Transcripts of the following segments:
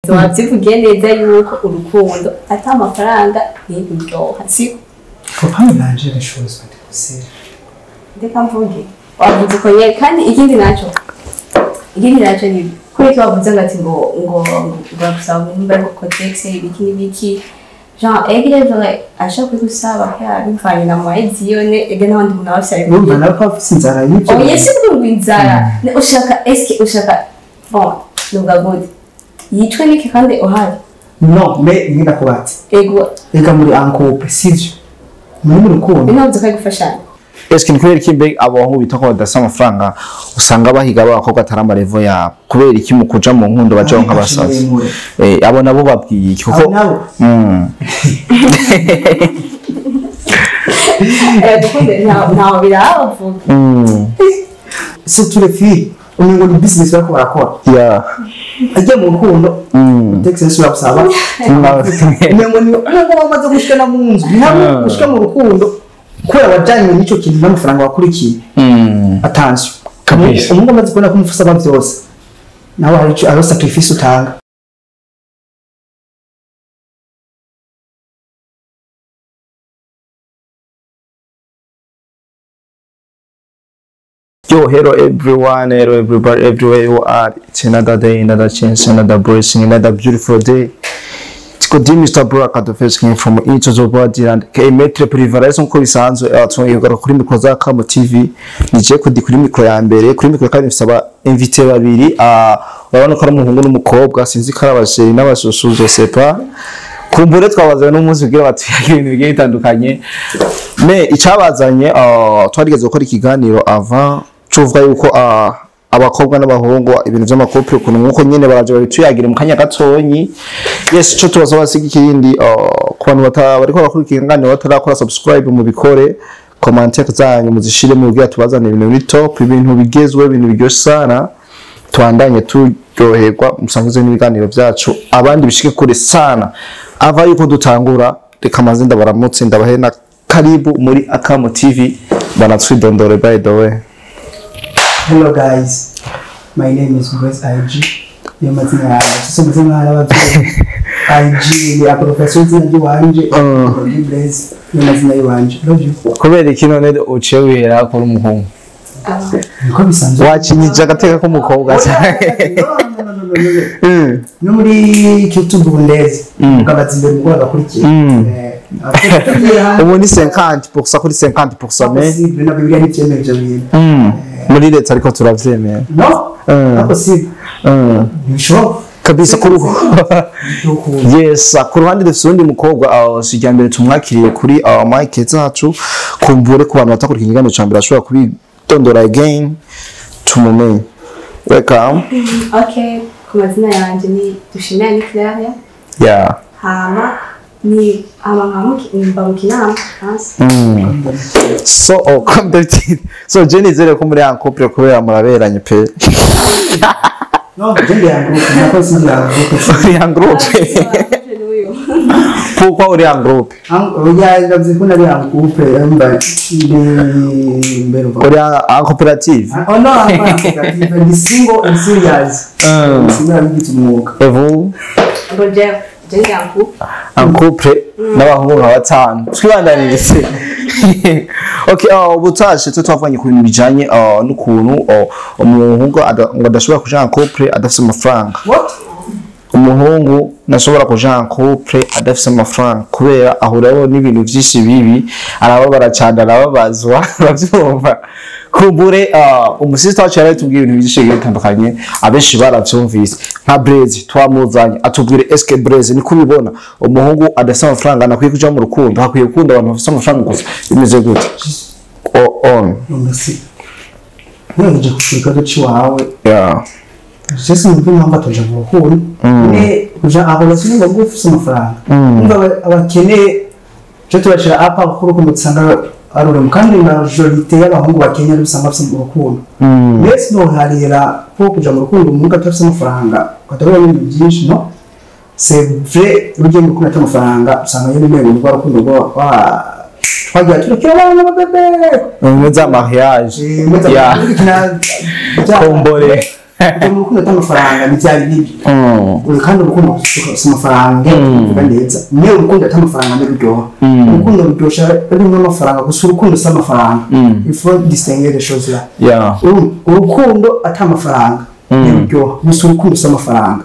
tuwavyivugiye neza yuko urukundo atamafaranga ntiruryoha siko papa nanje rishoza ndikuse ndeka mvuge wavuze ko ye kandi ikindi naco ni kweki wavuze ngati ngo gusaba nimba ngo cotex ibiki n'ibiki genre egrevre ashaka gusaba kwa bivanye na mwaezi yone ege n'abandi muntu abashaye urumva nawe ko afite inzara y'ibyo oya si kurumva inzara ushaka bon nubwa gode yitwe niki kandi ohari no me ngira kubatse ega muri ankope sivyo muri rukundo inavuze ko gufashanya eske ni kubera kimbe abahungu bitako badasa amafaranga usanga bahiga abakobwa atarama level ya kubera iki mukuja mu nkundo baje nk'abasazi abo nabo babwiye iki kuko dukunde ntaho biravuga surtout les filles umengo ni business bako barakora ajya mu rukundo Texas sura busaba umengo ni bamaze gushikana mu nzu nabo gushika mu rukundo kwera wajanye n'icyo kintu n'amafaranga wakurikiye attention kabisa umuntu amaze kubona ko umufasaba byose nawe hari sacrifice utanga Yo, hello everyone, hello everybody, everywhere you are. It's another day, another chance, another blessing, another beautiful day. It's good day, Mr. Brock, the first came from each of the body and Metre Privaration ko bisanzwe atwonye kuri mikro za Kamo TV. Nije kuri mikro ya mbere, kuri mikro kandi bisaba invité babiri. Urabona ko ari umuhungu n'umukobwa, sinzi karabasheri n'abashushu je sais pas. Kumbure twabaza n'umunsi ugira batuyaga ibintu bigiye bitandukanye. Me icabazanye twarigeze gukora ikiganiro avant cuvuga yuko abakobwa n'abahungu ibintu by'amakopri ukuntu nkuko nyene baraje babituyagire mu kanya gatonyi. Yes, cyo tubaza basiga ikindi ku bantu bariko bakurikira ikiganiro batarakora subscribe mu bikore, commentaire zanyu muzishire mu bwira tubazana ibintu biri top, ibintu bigezwe, ibintu biryoshye sana. Tuandanye turyoherwa musangize n'ibiganiro byacu abandi bishike kure sana. Ava yuko dutangura reka mazinda baramutse ndabahena karibu muri Akamo TV banatwidondore by the way. Hello guys, my name is Grace IG. Niyo mazina yawe sise mwana w'ababyeyi IG ni professor zindi wanje Grace niyo mazina y'wanje love you. Kubera kino ne uciye wera ko umuhungu niko bisanzwe wakinyije agateka ko mukobwa cyane no muri YouTube ndeze ukabaza imbere ngo bakurikiye ubu ni 50% kuri 50% me na Biblia ni cyemeje bintu muri leta ariko turavyemera no possible bisho kabisa kuruho yes ku ruhande dufite undi mukobwa sijya mbere tumwakiriye kuri mic zacu kumbure ku bantu batakurikira ikiganiro cyambere ashobora kubitondora again tumumenye welcome okay ku mazina yanjye ni dushimira ni Claire hama ni abamukina so so Jenny zere ko muri ankopre kubera muraberanye pe no Jenny ya group pourquoi uri en groupe kuna uri en groupe mba mbero uri en coopérative oh no en coopérative ni single and serious single bigitse umwuga et vous Roger en couple n'abahungu nka batanu twibandanirize okay ubutashe twavanye ku bintu bijanye n'ukuntu umuhungu ngo adashobora kuja en couple adafite amafaranga umuhungu nashobora kuja en couple adafite amafaranga kubera ahuraho n'ibintu byinshi bibi arababara cyane arababazwa bavyumva kumbure umusista wacu yari tubwiye ibintu byinshi bitandukanye abenshi baravyumvise nka Blaze twamuzanye atubwire eske Blaze ni kubibona umuhungu adafite amafaranga nakwiye kuja mu rukundo hakwiye gukunda abantu bafite amafaranga gusa bimeze gute nje kushika doci wawe sisi mvuga mpamvu toje mu rukundo ne kuja aho basini ngo gufite amafaranga umva abakene cyo tubashira apa kuri ko mutsanga arore mukandi majorité y'abahungu bakenye rusanga bafite mu rukundo yes no harira ko kuja mu rukundo umuntu atafite amafaranga katabona ibintu byinshi no c'est vrai urugendo mu rukundo atamafaranga usanga yene mwe mu rukundo rwo twagiye turikira abana bebe mu za mariage ya kombore ujya mu rukundo atamafaranga n'ibyari bibi kandi urukundo si amafaranga ngira neza niyo urukundo atamafaranga ntiruryoha urukundo ruryoshya rurimo amafaranga gusa urukundo si amafaranga il faut distinguer les choses là urukundo atamafaranga ntiruryoha gusa urukundo si amafaranga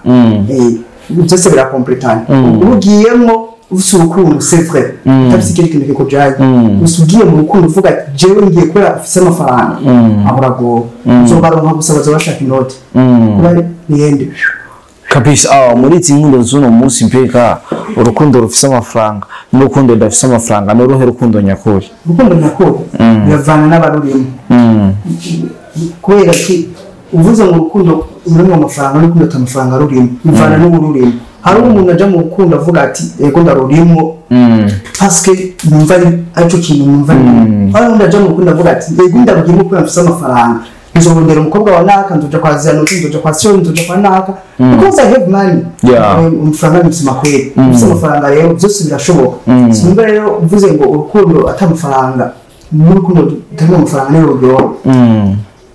byose birakompletana ubugiyemo ufite urukundo c'est vrai utabise ikindi kintu kikujaye gusa ugiye mu rukundo uvuga ati jewe ngiye kubera afise amafaranga ahurago uzobaronka gusa baza bashaka inoti kuba niyende kabisa muri izi nkunda z'uno munsi mbega urukundo rufise amafaranga n'urukundo rudafise amafaranga n'uruhe rukundo nyakuri biravana n'abarurimo kubera ki uvuze mu rukundo urimo amafaranga n'urukundo atamafaranga rurimo bivana n'ubururimo hari umuntu aja mu rukundo avuga ati ego ndarurimo parce que numva aricyo kintu numva hari umuntu aja mu rukundo avuga ati ego ndarugimo kubera mfise amafaranga nzorondera umukobwa wa naka nzoja kwa zano nzoja kwa sio nzoja kwa naka because I have money umufranga mfise kweli mfise amafaranga rero byose birashoboka sinumva rero uvuze ngo urukundo atamafaranga n'urukundo utarimo amafaranga n'urugero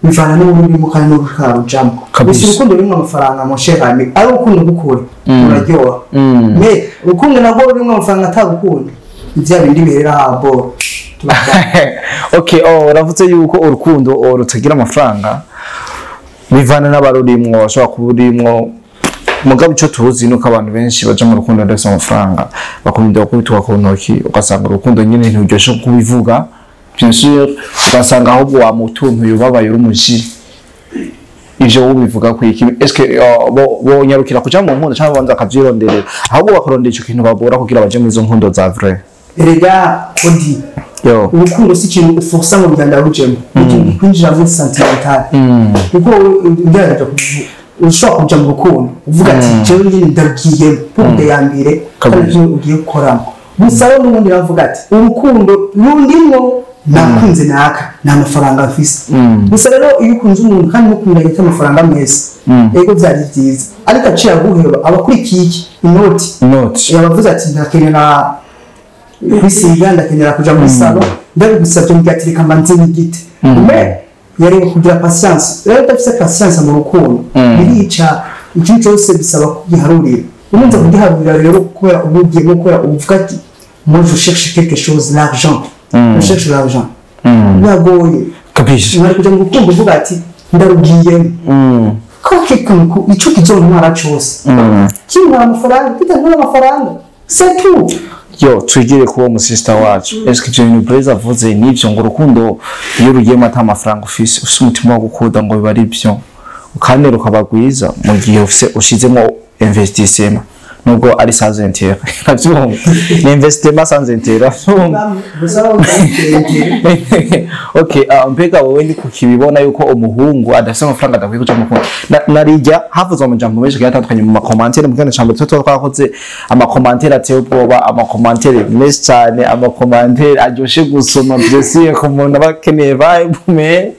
bivana n'uburimo kandi n'urukarujamo gusa urukundo rurimo amafaranga moshekane ari urukundo gukura uraryoha me urukundo nabwo rurimo amafaranga atagukunda ibya bindi biherera habo okay uravuze yuko urukundo rutagira amafaranga bivana n'abarurimo bashobora kuburimwo mugabo ico tuzi nuko abantu benshi baje mu rukundo ndetse amafaranga bakomeza kubitwa ku ntoki ugasanga urukundo nyine ntiruryoshe kubivuga bien sûr ugasanga ahubwo wa mutuntu yubabaye urumuji ivyo ubivuga ku iki est-ce que bo nyarukira kuja mu nkundo cyangwa banza akavyironderera ahubwo bakarondera ico kintu babora kugira baje mu izo nkundo za vrai erega kodi urukundo si ikintu uforsa mu biganda rujemo ikintu kwinjira muri sentimental kuko ugerageza ushobora kuja mu rukundo uvuga ati jewe nyine ndagiye punte ya mbere kandi ugiye gukoramo gusa rero n'ubundi bavuga ati urukundo rundimwo nakunze naka nta mafaranga afise gusa rero iyo ukunze umuntu kandi mukunda yita amafaranga meza ego byari byiza ariko aciye aguheba abakurikiye iki inoti yabavuze ati ndakenera kwisiga ndakenera kuja muri salo ndabigusabye mugatirika manzi n'igiti yari kugira patience rero udafise patience mu rukundo birica ikintu cyose bisaba kugiharurira umunza kugiharurira rero kubera ubugiye gukora uvuga ati moi je cherche quelque chose l'argent je cherche l'argent bagoye kabisa mwari kuja mu rukundo uvuga ati ndarugiye ko ico kizontwara cyose kimwe amafaranga kitantwara amafaranga c'est tout yo twigire kuba mu sister wacu est-ce que Jenny Blaze avuze n'ivyo ngo urukundo iyo rugiyemo atamafaranga ufise umutima wo gukunda ngo biba ari byo kandi rukabagwiza mu gihe ufise ushizemo investissement nubwo ari sans intérêt navyo ni investissement sans intérêt okay mbega wowe ndi kukibibona yuko umuhungu adafise amafaranga adakwiye kuja mu rukundo narijya havuze amajambo menshi yatandukanye mu makomantere mugana cyangwa twakoze amakomantere ateye ubwoba amakomantere menshi cyane amakomantere aryoshe gusoma byose ku muntu abakeneye vibe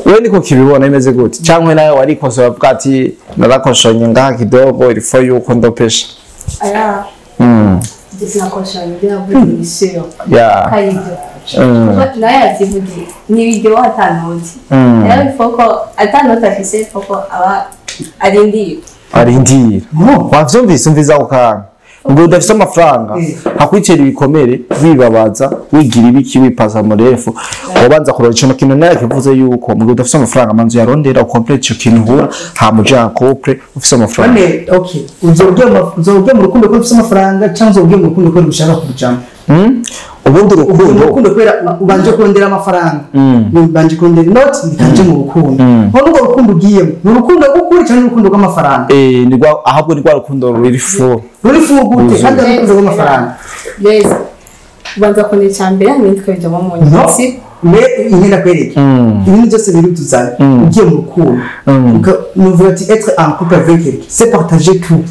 wewe niko kibibona imeze gute cyangwa nawe warikoze bavuga ati narakoshonye ngaha kidogo ilifo yuko ndopesha aya disinakoshonye byavuye isero kayibyo naye ativugi ni video atanoti rero ifoko atanoti afise ifoko aba arindira wavyumvise mviza ukanga ngo udafise amafaranga hakwicera ibikomere bibabaza wigira ibiki wipaza mu refu ubanza kurora ikintu kintu naye kivuze yuko mu udafise amafaranga manzu yarondera complete ico kintu hura hamuja couple ufise amafaranga okay uzoge mu rukundo ko ufise amafaranga cyangwa uzoge mu rukundo ko ushaka kujama ubundi urukundo kwera ubanje kurondera amafaranga ubanje kurondera inoti bikanje mu rukundo nubwo urukundo ugiyemo urukundo gukuri cyane urukundo rw'amafaranga nigwa ahabwo nigwa urukundo rurifu gute kandi urukundo rw'amafaranga yes ubanza kurondera cyambere nitwe bijamo mu nyitsi ingenda kwereka ibintu byose biri tuzana ugiye mu rukundo nuvuga ati être en couple avec quelqu'un c'est partager tout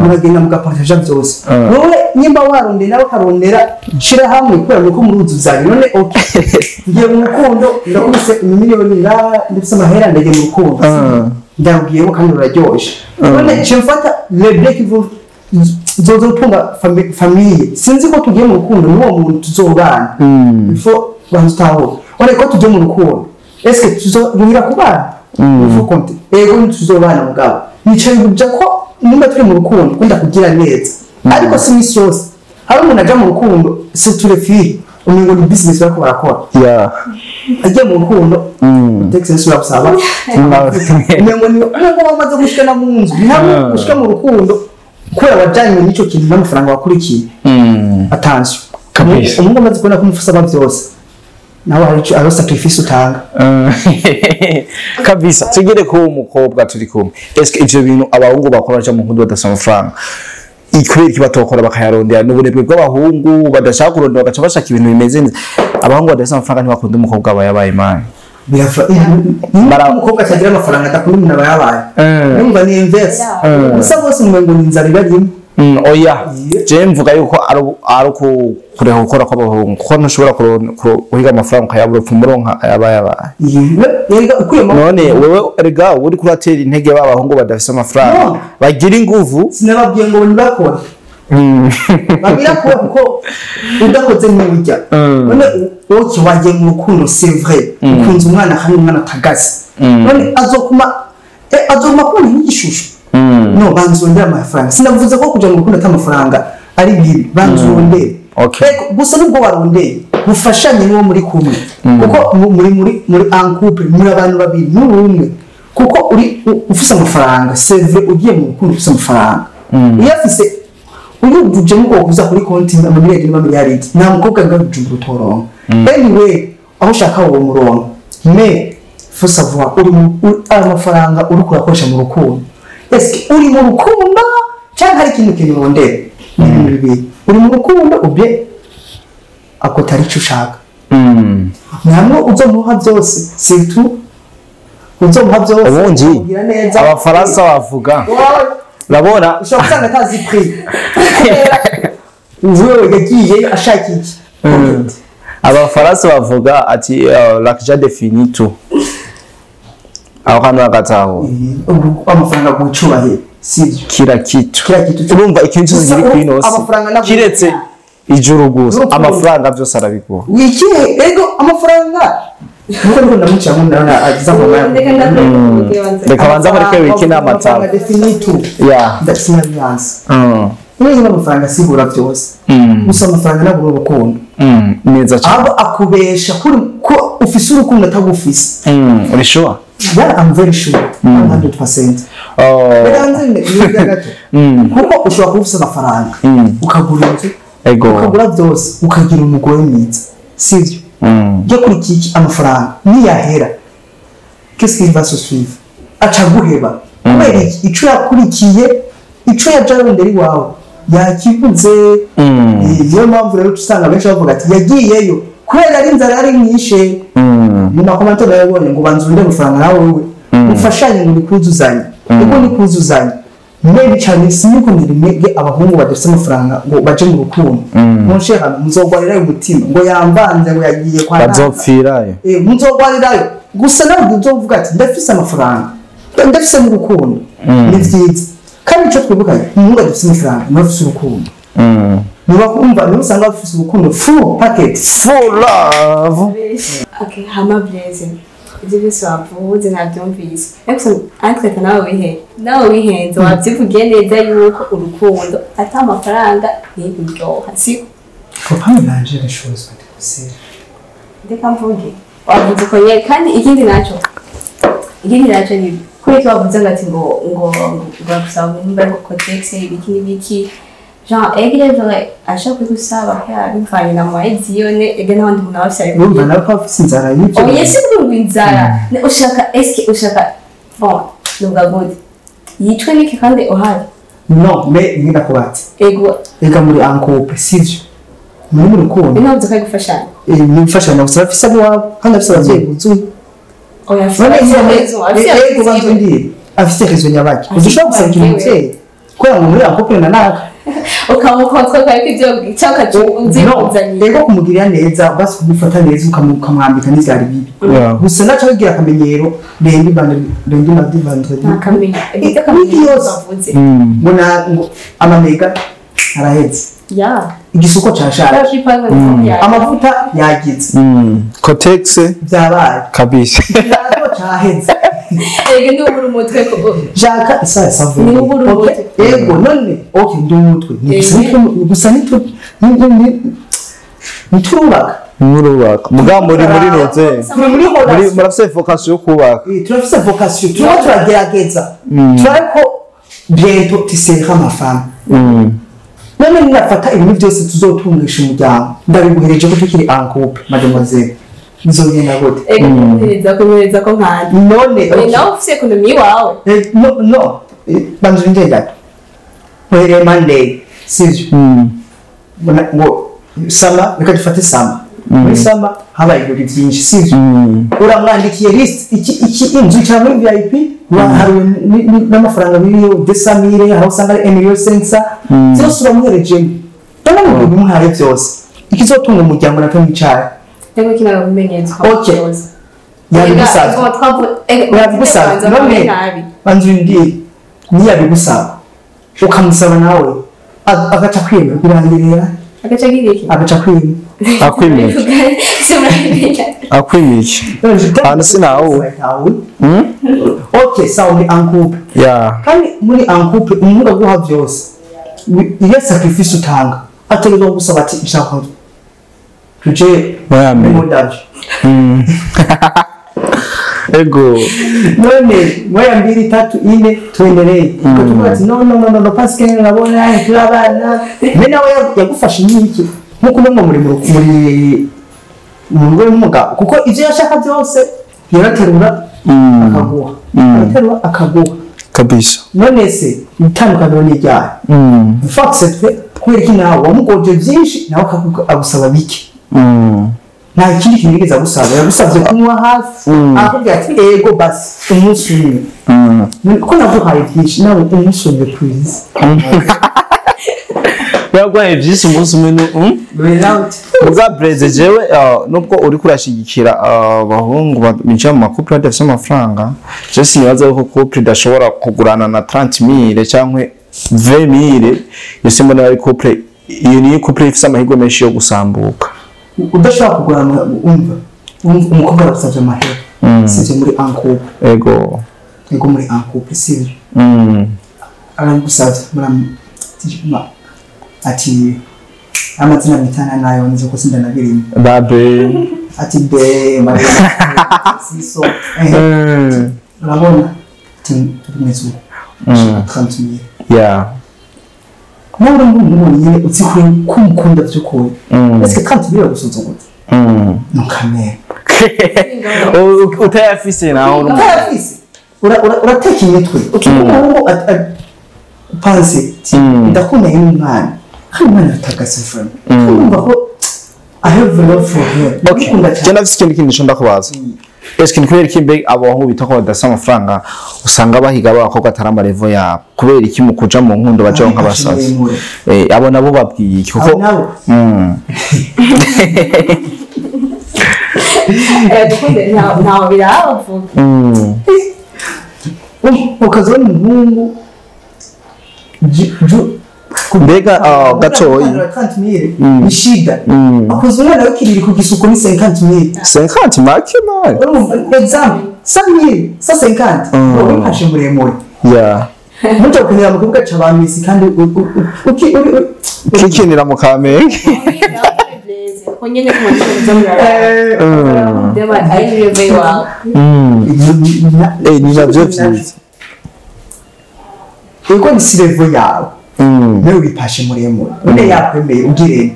muragenda mugapartager byose wowe nyimba warondera nawe karondera shira hamwe kubera ko muri uzuzanye none okay ngiye mu rukundo ndakubise miliyoni ndifise amahera ndagiye mu rukundo ndabwiyeho kandi uraryoshe none chemfata le break zozotunga famille sinzi ko tugiye mu rukundo n'uwo muntu tuzobana ifo banzutaho ore ko tujye mu rukundo est-ce que tuzoruhira kubana ufu konti ego ntuzobana mugabo nicaye kuja ko nimba turi mu rukundo kunda kugira neza ariko si misi yose hari umuntu aja mu rukundo c'est tout le fil umengo ni business bariko barakora ajya mu rukundo texte sura kusaba umengo ni bamaze gushikana mu nzu ntabwo gushika mu rukundo kubera wajanye n'ico kintu n'amafaranga wakurikiye attention kabisa umuntu amaze kubona ko umufasaba byose nawe hari sacrifice utanga kabisa tugere ko umukobwa turi kumwe eske ivyo bintu abahungu bakora cyo mu nkundo badasaba amafaranga ikwiri kibatokora bakayarondera n'ubunebwe bw'abahungu badashaka kurondera bagaca bashaka ibintu bimeze neza abahungu badasaba amafaranga ntibakunda umukobwa abayabaye mani birafa umukobwa atagira amafaranga adakunda umuntu abayabaye numva ni inverse gusa bose umengo ni inzara barimo oya je mvuga yuko ari kureho gukora kw'abahungu ko ntushobora kuhiga amafaranga ukayabura umuronka ayabayabaye none wewe erega uri kuratera intege b'abahungu badafise amafaranga bagira inguvu sinababwiye ngo nibakora babira ko udakoze n'urya none wowe wagiye mu rukundo c'est vrai ukunze umwana kandi umwana tagaze none azokuma kubona n'igishusho no banzondera amafaranga sinavuze ko kuja mu rukundo atamafaranga ari bibi banzondera gusa nubwo warondeye bufashanye n'uwo muri kumwe kuko muri en couple muri abantu babiri n'umwe kuko uri ufise amafaranga c'est vrai ugiye mu rukundo ufise amafaranga iyo afise uyujuje mu kuza kuri konti amamiliyoni n'amamiliyaridi nta mukobwa ngajuje utoronka anyway aho ushaka uwo murongo mais faut savoir uri amafaranga uri kurakoresha mu rukundo eske uri mu rukundo cyangwa hari ikintu urondera uri mu rukundo ubye akotari cyo ushaka namwe uzomuha byose c'est uzomuha byose ubundi abafaransa bavuga urabona ushobora gusanga atazi prix uvuye yagiye ashaka iki abafaransa bavuga ati l'argent défini tout aho hano agataho amafaranga gucubahe sivyo kira kitu urumva ikintu cyose giri kwinose kiretse ijuru gusa amafaranga byose arabikora wiki ego amafaranga nuko ndamuca ngo ndana agiza mu mwana reka banza bareke wiki n'amatanga definitu that's not the answer niba amafaranga sigura byose gusa amafaranga nabwo urukundo neza cyane abo akubesha ko ufise urukundo atagufise uri sure yeah I'm very sure 100% kuko ushobora kuvuza amafaranga ukagura inzu ukagura byose ukagira umugore mwiza sivyo je kuri iki amafaranga niyahera qu'est-ce qui va se suivre acha guheba kubera ico yakurikiye ico yajarondera iwawe yakivuze niyo mpamvu rero usanga benshi bavuga ati yagiyeyo kubera ari inzara ari mwishe mu makomento yabonye ngo banzunde amafaranga nawe wewe ufashanye ngo nikuzuzanye uko nikuzuzanye mwe cyane siniko ndimege abahungu badafite amafaranga ngo baje mu rukundo munsheka muzogwarira umutima ngo yambanze ngo yagiye kwa bazopfirayo muzogwarirayo gusa nawe uzovuga ati ndafise amafaranga ndafise mu rukundo ni vyiza kandi ico twibukanye umuntu adafise amafaranga n'afise urukundo niba kumva niba usanga bafise urukundo full package full love okay hama blessing ibyo byose wavuze nabyumvise ariko nawe wihenze wabyivugiye neza yuko urukundo ata amafaranga ntiruryoha siko papa nanje rishoza ndikuse ndeka mvuge wavuze ko ye kandi ikindi naco ni kuri wavuze ngati ngo gusaba nimba ko texte ibiki genre egreve ashaka gusaba kwa bivanye na moyenne ege n'abandi muntu abafite urumva nawe ko afite inzara y'ibyo yesi urumva inzara ushaka bon nuga gode yitwe niki kandi ohari no me ngira kubati ega muri ankope sivyo muri rukundo ino byo kagufashanya ni mfashanya gusa afise abo kandi afise abagiye kuzuye oya afise rezo nyabaki udushobora gusanga umutse kwa muri ankope na naka ukamukontra kwa ibyo cyaka cyunzikuzanye ego kumugirira neza basi kumufata neza ukamwambika n'ivyari bibi gusa naco bigira akamenyero rendi na divandre akamenyero ibyo kamenyero bavuze mbona ngo amamega araheze igisuko cyashara amavuta yagize kotexe byabaye kabisa cyaheze ege ndi ubura umutwe ko jaka isa savu ni ubura umutwe ego none okay ndi umutwe gusa niturubaka muga muri noze muri murafise vocation yo kubaka turafise vocation turagerageza turariko bientôt tisera amafana none ninafata ibintu byose tuzotungisha umuryango ndabiguhereje ko tukiri en couple mademoiselle bizogenda gute kumereza ko nkandi none nawe ufise ekonomi wawe no banzu ndenda muhereye Monday sivyo ngo sama reka dufate sama muri sama habaye ibintu byinshi sivyo uramwandikiye list iki inzu cyangwa VIP hari n'amafaranga biriyo desamire aho usanga ari Emilio Sensa byose uramuhereje none mu bintu muhaye byose ikizotunga umuryango na Tom Chai Tego kina kumenyeza okay yabigusaba none banzu ndi ni yabigusaba ukamusaba nawe agaca kwemera birangirira agaca giriki agaca kwemera akwimiki hano sinawe okay sawa muri en couple kandi muri en couple umuntu aguha byose iyo sacrifice utanga ategerezwa gusaba ati nshaka tuje modage ego none moya 2 3 4 tuendelee kutuvuga ati no Pascal nabona turabana mbe nawe yagufasha n'iki nkuko no muri ngo n'umugabo kuko ivyo yashaka byose yaraterura akaguha kabisa none se itandukano ni ryari fact c'est kwereka nawe wamugoje byinshi nawe agusaba biki nta kindi kintu yigeze agusaba yagusabye kunywa hafi akubwira ati ego basi umunsi umwe ko naguhaye byinshi nawe umunsi umwe please yagwaye byinshi umunsi umwe muga breze jewe nubwo uri kurashigikira abahungu binjira mu makupure adafite amafaranga je sinibaza ko couple idashobora kugurana na 30,000 cyangwa 20,000 yose mbona ari couple iyo ni couple ifite amahirwe menshi yo gusambuka udashaka kugurana umukobwa arasabye amahirwe sivyo muri en couple ego muri en couple sivyo aragusabye ati amazina mitana nayo nizo ko sinda nabirimo babe ati be mari siso urabona tumezu 30,000 nawe umuntu nyine utsikwe kumukunda by'ukuri ese 30,000 gusuzugura nukamera utayafise naho urateka imitwe ukimuho panse ndakomeye n'umwana kandi umwana atagase frame kumva ko I have love for her je nafise ikintu cyo ndakubaza eske nikubera kimbe abahungu bitako badasa amafaranga usanga bahiga abakobwa ataramba level yabo kubera iki mukuja mu nkundo baje nk'abasazi abo nabo babwiye iki kuko dukunde ntaho biravuga ukazona umuhungu mbega gatoyi 30,000 ni shida akoze umwana wikiriri ku gisuko ni 50,000 50 make man example 100,000 sa 50 wowe kashe muremure muto kunira mu kuvuga cy'abamisi kandi ukikinira mu kamenge onyene kumwanza murara dema ari very well ni navyo vyiza ego ni sirevo yawe nawe wipashe muremure none yakwemeye ugire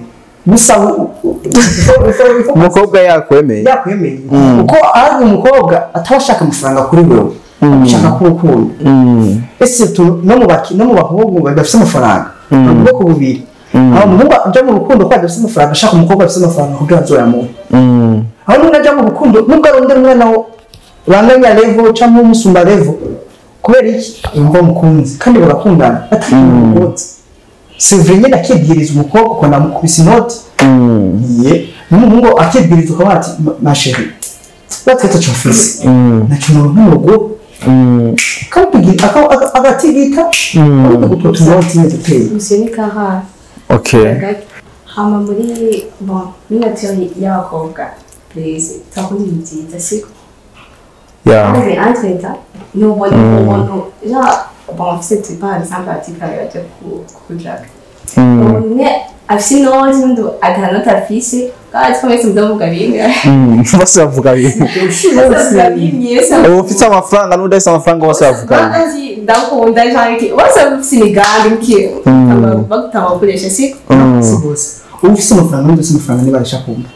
gusa umukobwa yakwemeye uko ari umukobwa atashaka amafaranga kuri wewe ashaka kurukundo ese no mu bahungu badafite amafaranga ubwo bubiri aho umuhungu ajya mu rukundo kwa adafite amafaranga ashaka umukobwa afite amafaranga kugira azoyamuhe aho none ajya mu rukundo nubwo arondera umwana wo banganya level cyangwa umusumba level kubera iki yumva mukunzi kandi barakundana atari c'est vrai nyine akibwiriza umukobwa ko namukubise inoti n'umuhungu akibwiriza ukaba ati ma chérie batete cyofise nacyo n'urugo kandi agatigita ariko gutota inoti n'eduteye usinika ha hama muri bon minatio y'abakobwa please takundi nziza siko Yeah. Mais entre temps, nous voyons genre bon c'est pas sympathique avec le Jack. Mais afite n'undi muntu akanota afise kandi twese mudavuga bimwe bose bavuga bimwe ufite amafaranga n'udafite amafaranga bose bavuga bimwe ndakunda cyane bose bafite imigambi mke bagutanga gukoresha siko bose ufite amafaranga n'udafite amafaranga nibaresha kumva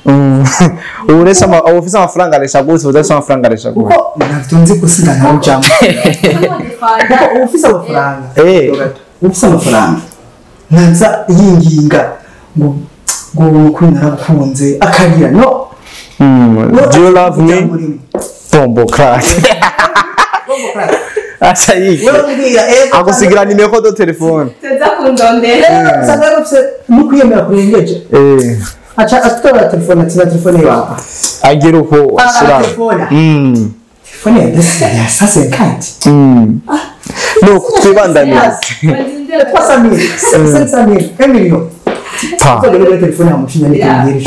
uretse ufite amafaranga aresha gute udafite amafaranga aresha gute kuko ntatunze kusiga ntawe ujamo kuko ufite amafaranga ufite amafaranga ntaza yinginga ngo kuri narakunze akarira no do you love me bombo crack acha yiki agusigira nimero do telefone teza kundondera sagarufse mukuyemera kurengeje acha atwara telefone tina telefone yawe agira uko sura telefone ya sasa kandi no twibandaniza 300,000 1 million pa telefone yamushinya n'ikindi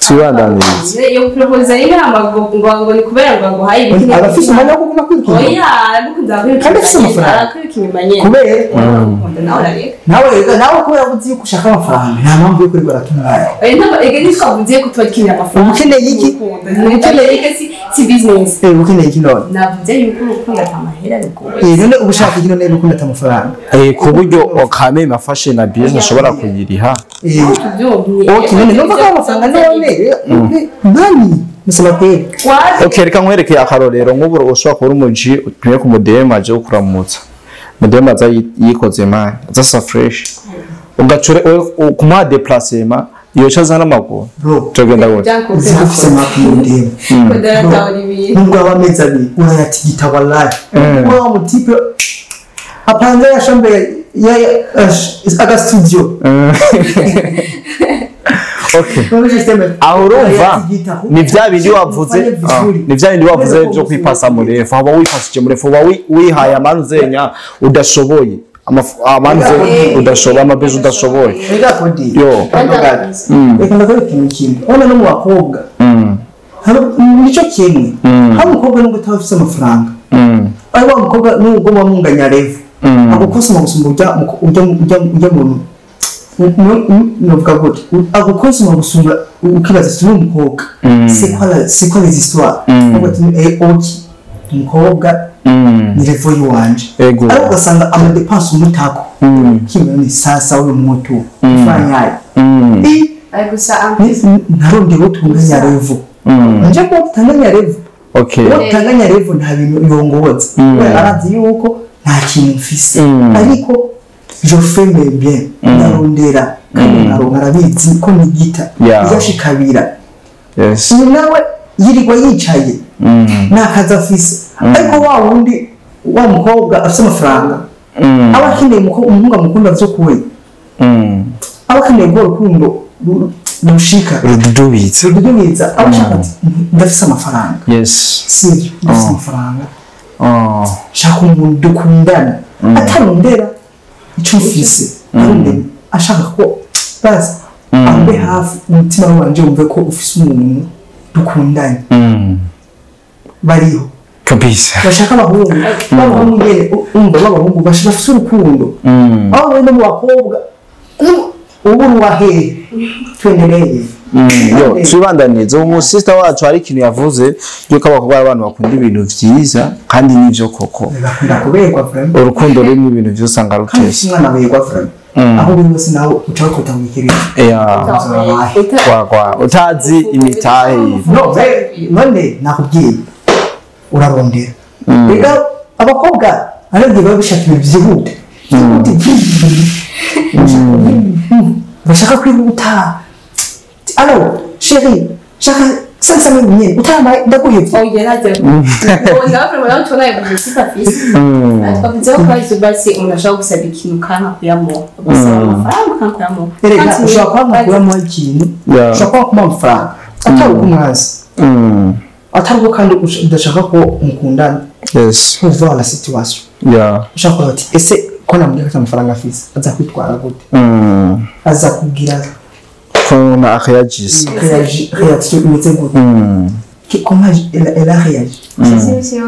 twibandaniza yo proposa inama ngo ni kubera ngo hayi ibintu abafise umwanya wo kuguma kwitwa oya nukunza kandi afise amafaranga kwikimanye kubera nawe kubera uzi yuko ushaka amafaranga nta mpamvu yo kuri baratunganya ntabwo ege nitwavuze ko twakinira amafaranga ukeneye iki ukeneye iki si business ukeneye iki none navuze yuko urukundo atamahera bigoye none ubushaka iki none urukundo atamafaranga ku buryo okame mafashe na business ushobora kuyiriha okay none numva ko amafaranga none nani musaba kweli okay reka nkwereke akarorero nk'uburo ushobora kubura umuji utuye ku mudema aje kuramutsa mudema za yikoze man za fresh ugacure kumuha déplacement iyo chaza n'amaguru tugenda gute zifise makundema kodara tawari bi nubwo abameza ni urayatigita wallahi wa mutipe apanze yashambe ya aga studio okay aho urumva ni vya bindi wavuze byo kwipasa murefu haba wipasije murefu haba wihaye amanuzenya udashoboye amanze udashoboye amabeje udashoboye rega kodi yo reka ndakora ikintu ona no mu bakobwa nico kimwe haba umukobwa nubwo utafise amafaranga ari wa mukobwa nubwo wamunganya revu agukosoma gusumba ujya mu novuga gute agukosoma gusumba ukibaza si umukobwa c'est quoi les histoires umukobwa ni revo yiwanje ariko ugasanga amadepanse umutako kimwe ni sasa uyu mutu ufanyaye ntarondera utunganya revo nje ko utanganya revo utanganya revo nta bintu yongoza arazi yuko nta kintu mfise ariko je fais mes bien narondera kandi arabizi ko nigita yashikabira nawe yirirwa yicaye nakaza afise ariko wa wundi wa mukobwa afise amafaranga aba akeneye umuhungu amukunda vyo kuwe aba akeneye ngo urukundo rushika rudubiza aba ashaka ati ndafise amafaranga sivyo ndafise amafaranga shaka umuntu dukundana atarondera ico mfise ashaka ko basi ambe hafi umutima wanje wumve ko ufise umuntu dukundanye bariho kabisa bashaka abahungu nyene umva b'abahungu bafise urukundo aho wenda mu bakobwa ubu wahe twendereye yo twibandaniza umusista wacu hari ikintu yavuze yuko abakobwa abantu bakunda ibintu vyiza kandi nivyo koko bakunda kuberwa vraiment urukundo rurimo ibintu vyose anga rutese umwana berwa vraiment aho buri wese nawe ucaho kutangikira kwa utazi imitahe none nakubwiye urarondera rega abakobwa aragiye babishaka ibintu vyihute bashaka kwihuta alo chérie shaka 500 000 utamba ndakuhevye oyeraje ona vraiment tuna ibyo sifafisi atwavuze ko ari basi unashaka gusaba ikintu kana kuyamo gusaba amafaranga kana kuyamo rega ushaka kuyamo ikintu ushaka kuma amafaranga atari kumwazi atari kandi udashaka ko mukundana kuva la situation ushaka ati ese ko namubwira ko amafaranga afise aza kwitwara gute aza kugira qu'on a réagi réaction imeze gute comment elle a réagi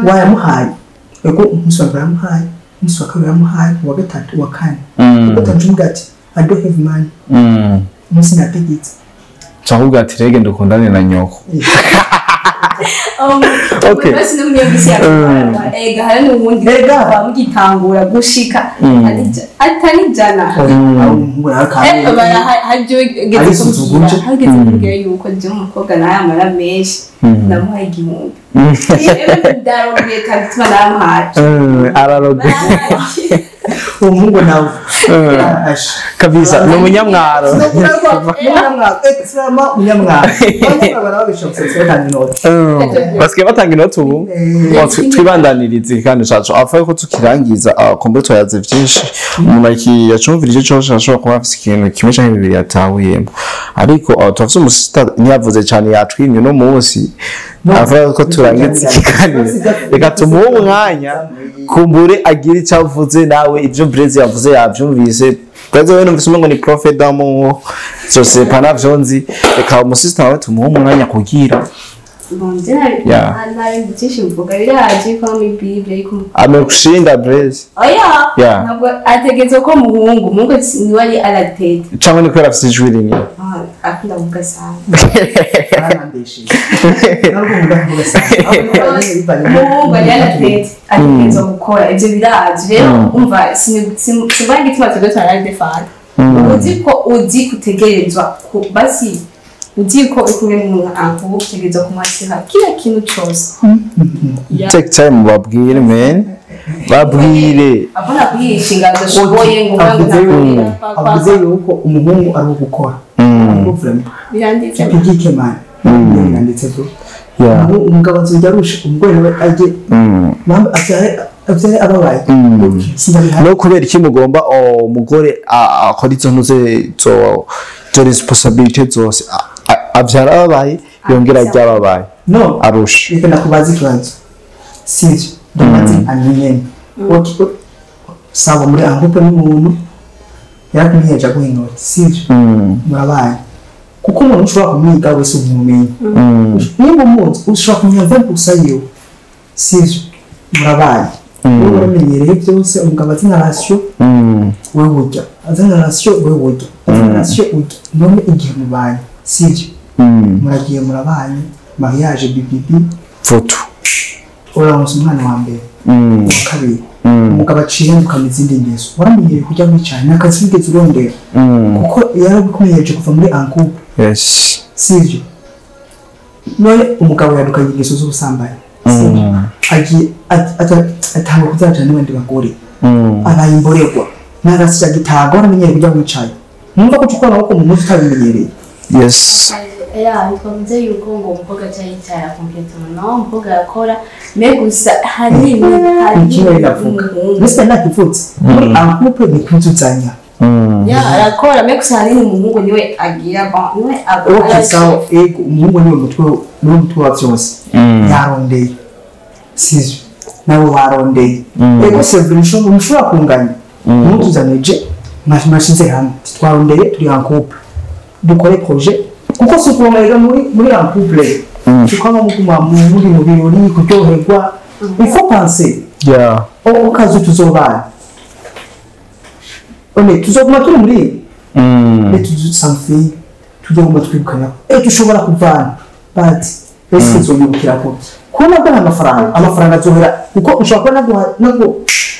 wayamuhaye ego umunsi wa mbere yamuhaye umunsi wa kabiri yamuhaye uwa gatatu uwa kane uwa gatatu umubwira ati I don't have money umunsi nategetse cyangwa ati rege ndukundane na nyoko okay basi no myabisi ega hari n'ubundi ega mugitangura gushika atari jana hageze kugira yuko je umukobwa nayamara menshi namuhaye igihumbi ndarobiye kabituma namuhaje ararobiye umuhungu nawe kabisa ni umunyamwaro basigaye batanga inoti ubu twibandanirize kandi shacu avuga ko tukirangiza kombuto yaze byinshi umuntu yacumvirije cyose ashobora kuba afite ikintu kimwe cyangwa bibiri yatahuyemo ariko turafite umusita ntiyavuze cyane yatwimye no munsi avuga ko turangiza ikiganiro reka tumuhe umwanya kumbure agira icyo avuze nawe ibyo Brezi yavuze yabyumvise Brezi we numvise ngo ni prophet d'amour c'est pas navyonzi reka umusista wawe tumuhe umwanya kugira amekushinda Brezi ntabwo ategetse ko muhungu ni wari aratete cyangwa ni kwera afite ijwi rinini akunda kuvuga sana muhungu ari aratete ategerezwa gukora ibyo birazi rero umva simba igituma twebwe twarabidefana uzi kutegerezwa basi ugiye ko uri kumwe n'umuntu aho utegereza kumwakira kila kintu cyose take time babwire men babwire abona kuyishinga doshoboye ngo avuze yuko umuhungu ari gukora biranditse kigike man biranditse byo umugabo azojya arusha umugore we aje mama afite ababaye no kubera iki mugomba umugore akora izo ntuze zo responsibility zose abyara ababaye yongera ajya ababaye no arusha reka nakubaza ikibazo sivyo ndamaze amenyene sabo muri aho pe n'umuntu yakumyeje guhinota sivyo murabaye kuko umuntu ushobora kumwiga wese umumenye niba umuntu ushobora kumenya gusa yo sivyo murabaye uramenyereye byose umugabo azina ratio we burya azina ratio we burya azina ratio urya none igihe mubaye sivyo muragiye murabaye mariage bibibi foto uramusa umwana wa mbere wa kabiri umugabo aciye mukama izindi ngeso waramenyereye kujya mwicana n'akazi wigeze urondera kuko yaragukomeyeje kuva muri ankubu yes sivyo none umugabo yadukanye ingeso z'ubusambanyi agiye atanga kuzaca n'abandi bagore abaye imborerwa n'agasiga gitago waramenyereye kujya wicaye numva ko ukora nako mu munsi utabimenyereye yes twavuze yuko ngo umukobwa cyari kompletement no umukobwa yakora me gusa hari ikintu yavuga mbese nakivutse muri ankupe ni kuzuzanya arakora me gusa hari umuhungu niwe agira niwe akora sawa ego umuhungu niwe mutwe wa byose yarondeye sivyo nabo barondeye ego severisho mushobora kunganya mutuzanije mashize hamwe twarondeye turi ankupe dukore projet kuko sukomega muri en couple tukaba muri mu birori kuryoherwa il faut penser au cas où tuzobana one tuzoguma turi muri tusamfi tuzoguma twibukanya dushobora kuvana but ese tuzomubukira ko kubona ko amafaranga azohera kuko ushobora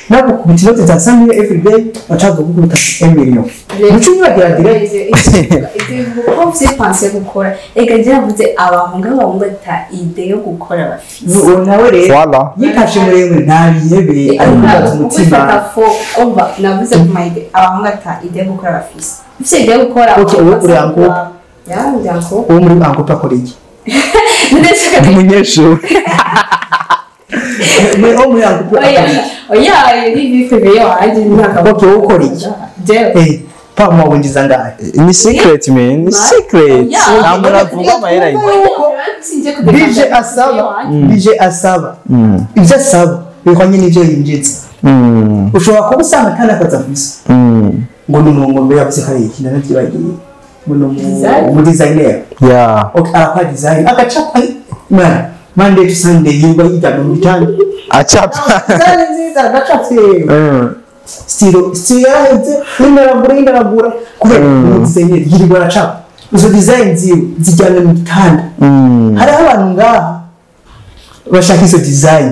nako kubitiro tuzasanga every day bachaza gukubita 1 million mucyo bagira direct ko vye pense gukora ega je navuze abahungu ata ide yo gukora bafise nawe rero yikashe muremure ntabiyebe ari umutima umva navuze ku mayide abahungu ata ide yo gukora bafise ivyo ide yo gukora uri anko uwo muri anko pakora iki umunyeshuri me muri anko oya ni bifebe yo aje ntaka ko ukora iki pa mwabungiza ngahe ni secret man ni secret namura vuga mahera yi bije asaba ibyo asaba bihwanye n'ibyo yinjitse ushobora kuba usanga kandi akazafisa ngo ni mu ngombe yavuze kare iki nanavyibagiye ngo no mu designer yeah okay akwa design agacapa man Monday to Sunday yirirwa yigana mu bitanda acapa zari nziza gacapfe still yaraheze n'indaragura kubera umudizayneri yirirwa aracapa izo design zijyana mu bitanda hariho abantu ngaha bashaka izo design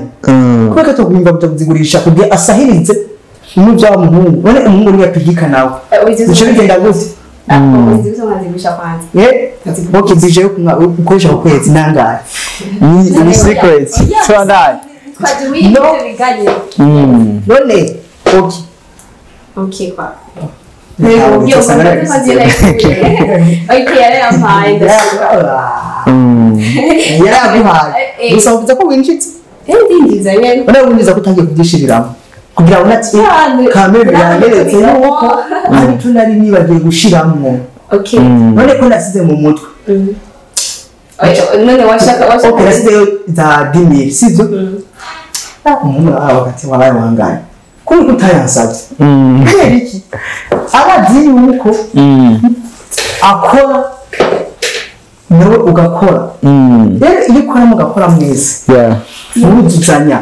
kubera ko tugomba kuzigurisha kugira asahirize n'ibya muhungu none umuhungu niyo apigika nawe bice bigenda gute okay bije ukoresha ukwezi nangaye ni secret twandaye none okay kwa yaraguhaye gusa uvuze ko winjitse winjiza ko utangiye kubyishiriramo kugira ngo nati kamera yanyeretse yuko ari tunari nibagiye gushiramo none ko nasize mu mutwe none washaka nasize za 10,000 sivyo umuntu wakati wabaye wangana kuri kutayansabye kubera iki abazi yuko akora nawe ugakora rero iyo ukora mugakora mwese muruzuzanya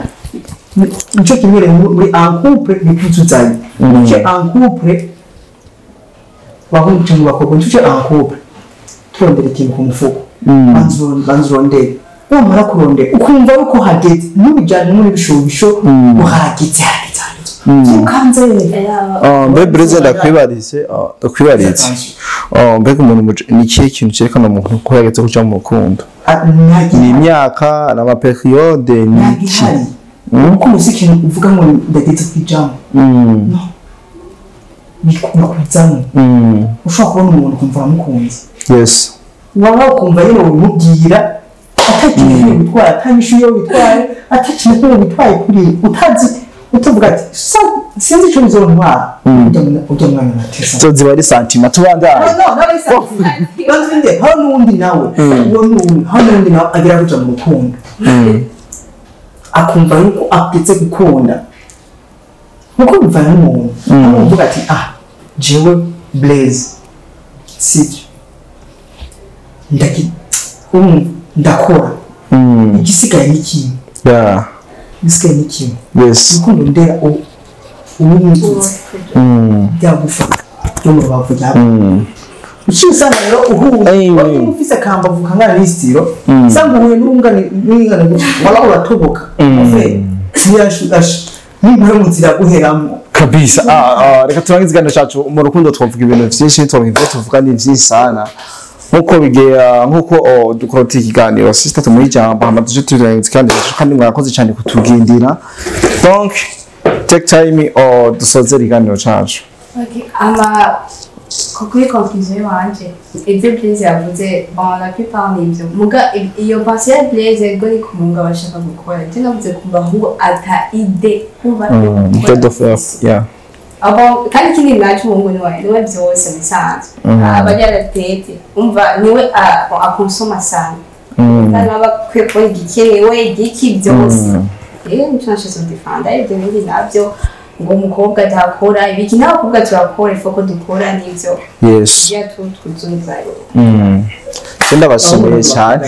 nico kimwe muri en couple bikuzuzanya nico en couple bahungu cyangwa bakobwa nico en couple turondera ikintu ku mufuko banzurondera wamara kurondera ukumva uko hageze n'ubijyanye muri bishobisho uhageze ukanze mbega breze ndakwibarize mbega umuntu ni ikihe kintu cyerekana umuntu ko yageze kuja mu rukundo ni imyaka n'amaperiode ni iki uko umuziki uvuga ngo ndageze kwijamo bikuzamo ushobora kubona umuntu ukumva uramukunze yes waba ukumva nyine ubimubwira atakintu bitwaye atanyishuye bitwaye atakintu bitwaye kuri utazi utuvuga ati sinzi icyo bizontwara ujya mwana natesa so ziba ari santima tubandana no ari santima banzinde hano n'undi nawe hano n'undi nawe agira kuja mu rukundo akumva yuko apetse gukunda nuko bivana n'umuntu amuvuga ati jewe Blaze sityo ndakora igisigaye n'ikintu igisigaye n'ikintu urukundo ndera uwumwitutse byagufata byo mu rubavu byabo uciye usanga rero uhuye ufise akambavu kangana n'isitiro usanga uhuye n'ingana waba uratoboka n'impuhwe mu nzira guheramo kabisa reka turangize ikiganiro cyacu mu rukundo twavuga ibintu byinshi tuvuga ni byinshi sana nkuko bigera nkuko dukora ikiganiro sister tumuha ijambo hama tuje turangiza ikiganiro kandi mwakoze cyane kutugindira donc take time dusoze ikiganiro cyacu kuri conclusion wanje ibyo Blaze yavuze bon la plupart n'ibyo muga iyo pensée ya Blaze ngo ni kumunga bashaka gukora cyangwa navuze kumva ngo ata idée kuba abo kandi kindi nacu mungu niwe byose bisanzwe abajyana tete umva niwe akonsoma sana kandi aba kwepo igikenewe igiki byose nico nashize ndifanda ibyo bindi nabyo ngo umukobwa adakora ibiki n'abakobwa turakora ifoko dukora n'ibyo yes ya tuzunza ndabashimiye cyane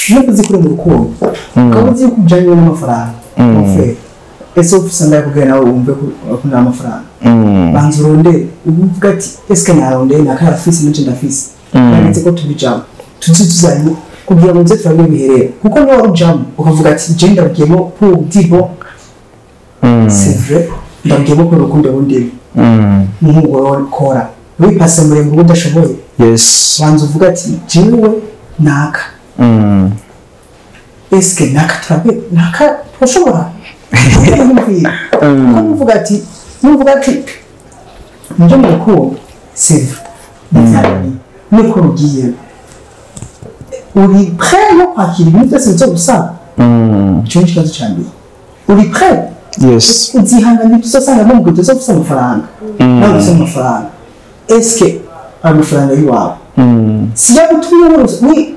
nuko zikuri mu rukundo ukaba uzi kujyanye n'amafaranga ese usanga yakubwira nawe wumve ko nta mafaranga banza urondere uvuga ati ese narondeye nakara fisi n'icyo ndafisi ndetse ko tubijamo tuzanye kugira ngo nze turabe biherera kuko niba urujamo ukavuga ati je ndabwiyemo pour tipo c'est vrai ndabwiyemo ko urukundo rundi n'umugore kora wipasa muri ngo udashoboye yes banza uvuga ati jewe naka ese naka turabe naka ushobora nuvuga ati njye mu rukundo c'est vrai niko rugiye uri prêt yo kwakira ibintu byose bizo gusanga icyo ni ikibazo cya mbere uri prêt yes uzihangana ibyo usanga mu gihe uzo gusanga amafaranga nawe usanga amafaranga eske amafaranga yiwawe si yo gutumye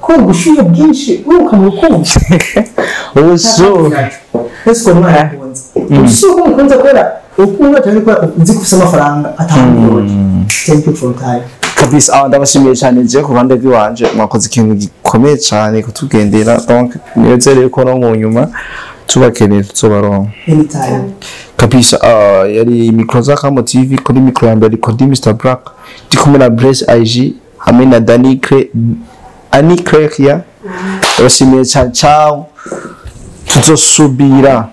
ko gushuye bwinshi wiruka mu rukundo ubuso ese ko mwana yakunze ubuso ko mukunze kwera urukundo cyane ko uzi kufisa amafaranga atanga thank you for time kabisa ndabashimiye cyane je ku bande bw'iwanje mwakoze ikintu gikomeye cyane kutugendera donc nizere ko no mu nyuma tubakeneye tuzobaronka anytime kabisa. Yari micro za Kamo TV kuri micro ya mbere kodi Mr Black ndi kumwe na Blaze IG hamwe na Ani Craig ya ndabashimiye cyane ciao tuzosubira